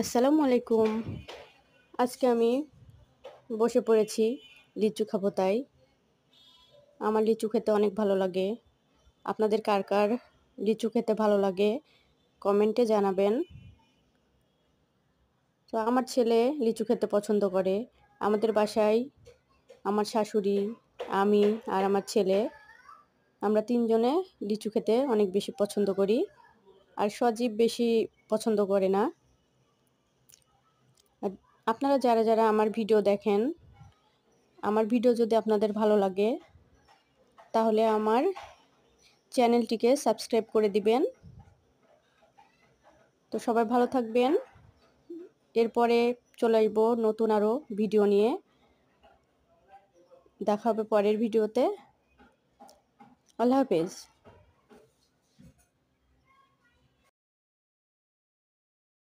আসসালামু আলাইকুম। আজকে আমি বসে পড়েছি লিচু খাবো তাই। আমার লিচু খেতে অনেক ভালো লাগে। আপনাদের কার কার লিচু খেতে ভালো লাগে কমেন্টে জানাবেন। তো আমার ছেলে লিচু খেতে পছন্দ করে। আমাদের বাসায় আমার শাশুড়ি, আমি আর আমার ছেলে আমরা ৩ জনে লিচু খেতে অনেক বেশি পছন্দ করি। আর সজীব বেশি পছন্দ করে না। আর আপনারা যারা আমার ভিডিও দেখেন, আমার ভিডিও যদি আপনাদের ভালো লাগে তাহলে আমার চ্যানেলটিকে সাবস্ক্রাইব করে দিবেন। তো সবাই ভালো থাকবেন। এরপরে চলে আসবো নতুন আরও ভিডিও নিয়ে। দেখা হবে পরের ভিডিওতে। আল্লাহ হাফেজ।